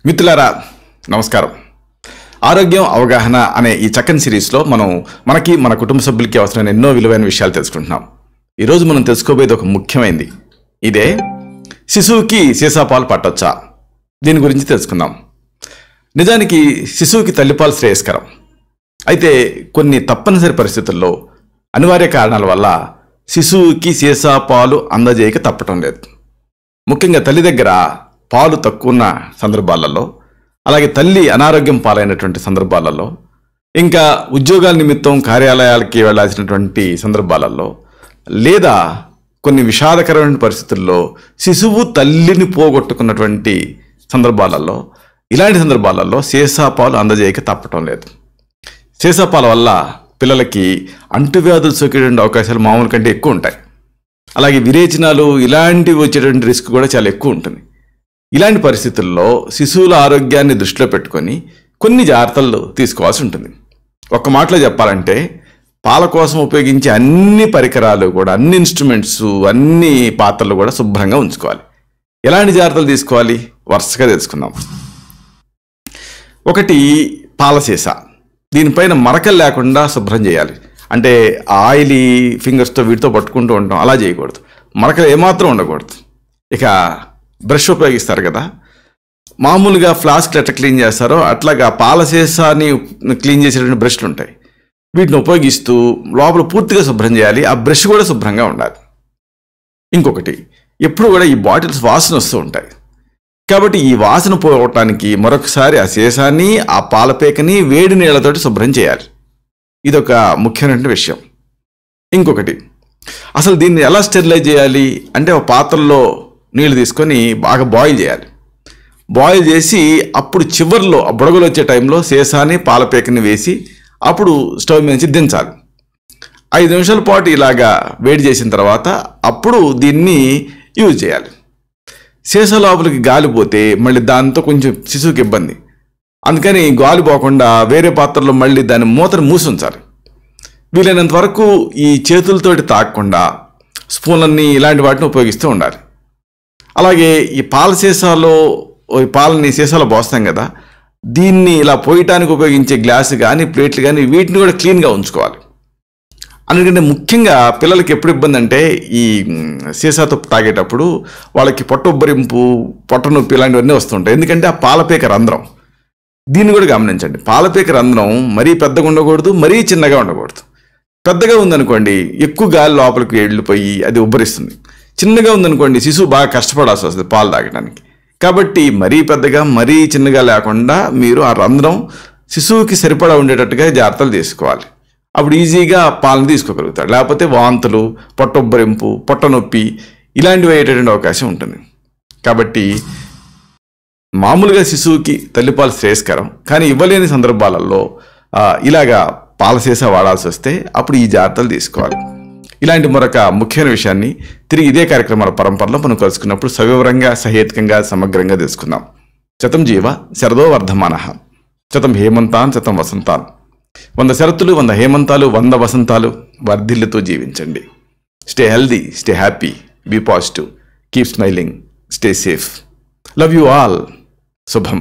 మిత్రులారా నమస్కారం. ఆరోగ్యం అవగాహన అనే ఈ చక్కని సిరీస్లో మనకి మన కుటుంబ సభ్యులకి అవసరమైన ఎన్నో విలువైన విషయాలు తెలుసుకుంటున్నాం. ఈరోజు మనం తెలుసుకోబోయేది ఒక ముఖ్యమైనది. ఇదే శిశువుకి సీసాపాలు పట్టొచ్చా, దీని గురించి తెలుసుకుందాం. నిజానికి శిశువుకి తల్లిపాలు శ్రేయస్కరం. అయితే కొన్ని తప్పనిసరి పరిస్థితుల్లో అనివార్య కారణాల వల్ల శిశువుకి సీసాపాలు అందజేయక తప్పటం లేదు. ముఖ్యంగా తల్లి దగ్గర పాలు తక్కువ ఉన్న సందర్భాలలో, అలాగే తల్లి అనారోగ్యం పాలైనటువంటి సందర్భాలలో, ఇంకా ఉద్యోగాల నిమిత్తం కార్యాలయాలకి వెళ్లాల్సినటువంటి సందర్భాలలో, లేదా కొన్ని విషాదకరమైన పరిస్థితుల్లో శిశువు తల్లిని పోగొట్టుకున్నటువంటి సందర్భాలలో, ఇలాంటి సందర్భాలలో సీసాపాలు అందజేయక తప్పటం లేదు. సీసాపాల వల్ల పిల్లలకి అంటువ్యాధులు సోకేటువంటి అవకాశాలు మామూలు కంటే ఎక్కువ ఉంటాయి. అలాగే విరేచనాలు ఇలాంటివి వచ్చేటువంటి రిస్క్ కూడా చాలా ఎక్కువ ఉంటుంది. ఇలాంటి పరిస్థితుల్లో శిశువుల ఆరోగ్యాన్ని దృష్టిలో పెట్టుకొని కొన్ని జాగ్రత్తలు తీసుకోవాల్సి ఉంటుంది. ఒక్క మాటలో చెప్పాలంటే పాల కోసం ఉపయోగించే అన్ని పరికరాలు కూడా, అన్ని ఇన్స్ట్రుమెంట్స్, అన్ని పాత్రలు కూడా శుభ్రంగా ఉంచుకోవాలి. ఎలాంటి జాగ్రత్తలు తీసుకోవాలి వరుసగా తెలుసుకుందాం. ఒకటి, పాల సీసా. దీనిపైన మరకలు లేకుండా శుభ్రం చేయాలి. అంటే ఆయిలీ ఫింగర్స్తో వీటితో పట్టుకుంటూ ఉంటాం, అలా చేయకూడదు. మరకలు ఏమాత్రం ఉండకూడదు. ఇక బ్రష్ ఉపయోగిస్తారు కదా, మామూలుగా ఫ్లాస్క్ ఎట్లా క్లీన్ చేస్తారో అట్లాగా పాల సీసాని క్లీన్ చేసేటువంటి బ్రష్లు ఉంటాయి. వీటిని ఉపయోగిస్తూ లోపల పూర్తిగా శుభ్రం చేయాలి. ఆ బ్రష్ కూడా శుభ్రంగా ఉండాలి. ఇంకొకటి, ఎప్పుడు కూడా ఈ బాటిల్స్ వాసన వస్తూ ఉంటాయి. కాబట్టి ఈ వాసన పోవటానికి మరొకసారి ఆ సీసాని, ఆ పాలపేకని వేడి నీళ్లతోటి శుభ్రం చేయాలి. ఇదొక ముఖ్యమైన విషయం. ఇంకొకటి, అసలు దీన్ని ఎలా స్టెరిలైజ్ చేయాలి అంటే, ఒక పాత్రలో నీళ్లు తీసుకొని బాగా బాయిల్ చేయాలి. బాయిల్ చేసి అప్పుడు చివర్లో ఆ బుడగలు వచ్చే టైంలో సీసాని, పాలపేకని వేసి అప్పుడు స్టవ్ మీద నుంచి దించాలి. 5 నిమిషాల పాటు ఇలాగా వేడి చేసిన తర్వాత అప్పుడు దీన్ని యూజ్ చేయాలి. సీసా లోపలికి గాలి పోతే మళ్ళీ దాంతో కొంచెం శిశువుకి ఇబ్బంది. అందుకని గాలి పోకుండా వేరే పాత్రలో మళ్ళీ దాని మూతను మూసి ఉంచాలి. వీలైనంత వరకు ఈ చేతులతోటి తాకకుండా స్పూన్లన్నీ ఇలాంటి వాటిని ఉపయోగిస్తూ ఉండాలి. అలాగే ఈ పాల సీసాలో పాలని సీసాలో పోస్తాం కదా, దీన్ని ఇలా పోయటానికి ఉపయోగించే గ్లాసు కానీ, ప్లేట్లు కానీ, వీటిని కూడా క్లీన్గా ఉంచుకోవాలి. అందుకంటే ముఖ్యంగా పిల్లలకి ఎప్పుడు ఇబ్బంది అంటే, ఈ సీసాతో తాగేటప్పుడు వాళ్ళకి పొట్ట ఉబ్బరింపు, పొట్ట నొప్పి ఇలాంటివన్నీ వస్తుంటాయి. ఎందుకంటే ఆ పాలపేక రంధ్రం, దీన్ని కూడా గమనించండి. పాలపేక రంధ్రం మరీ పెద్దగా ఉండకూడదు, మరీ చిన్నగా ఉండకూడదు. పెద్దగా ఉందనుకోండి ఎక్కువ గాలి లోపలికి వెళ్ళిపోయి అది ఉబ్బరిస్తుంది. చిన్నగా ఉందనుకోండి శిశువు బాగా కష్టపడాల్సి వస్తుంది పాలు తాగడానికి. కాబట్టి మరీ పెద్దగా మరీ చిన్నగా లేకుండా మీరు ఆ రంధ్రం శిశువుకి సరిపడా ఉండేటట్టుగా జాగ్రత్తలు తీసుకోవాలి. అప్పుడు ఈజీగా పాలను తీసుకోగలుగుతాడు. లేకపోతే వాంతులు, పొట్ట ఉబ్బరింపు, పొట్ట నొప్పి ఇలాంటివి అయ్యేటటువంటి అవకాశం ఉంటుంది. కాబట్టి మామూలుగా శిశువుకి తల్లిపాలు శ్రేయస్కరం. కానీ ఇవ్వలేని సందర్భాలలో ఇలాగా పాల సీసా వాడాల్సి వస్తే అప్పుడు ఈ జాగ్రత్తలు తీసుకోవాలి. ఇలాంటి మరొక ముఖ్యమైన విషయాన్ని తిరిగి ఇదే కార్యక్రమాల పరంపరలో మనం కలుసుకున్నప్పుడు సవివరంగా, సహేతుకంగా, సమగ్రంగా తెలుసుకుందాం. శతం జీవ శరదో వర్ధమానః, శతం హేమంతాన్ శతం వసంతాన్. 100 శరతులు, 100 హేమంతాలు, 100 వసంతాలు వర్ధిల్లుతూ జీవించండి. Stay healthy, stay happy, be positive, keep smiling, stay safe. Love you all. శుభం.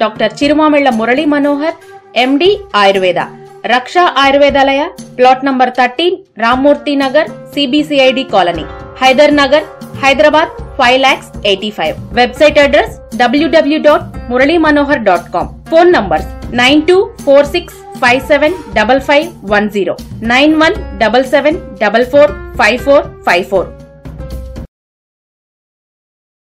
Doctor Chirumamilla Murali Manohar, MD Ayurveda, Raksha Ayurvedalaya, plot number 13, Rammurthy Nagar, CBCID colony, Hyder Nagar, Hyderabad 5,85,000. Website address www.muralymanohar.com. Phone numbers 9246575510, 9177445454.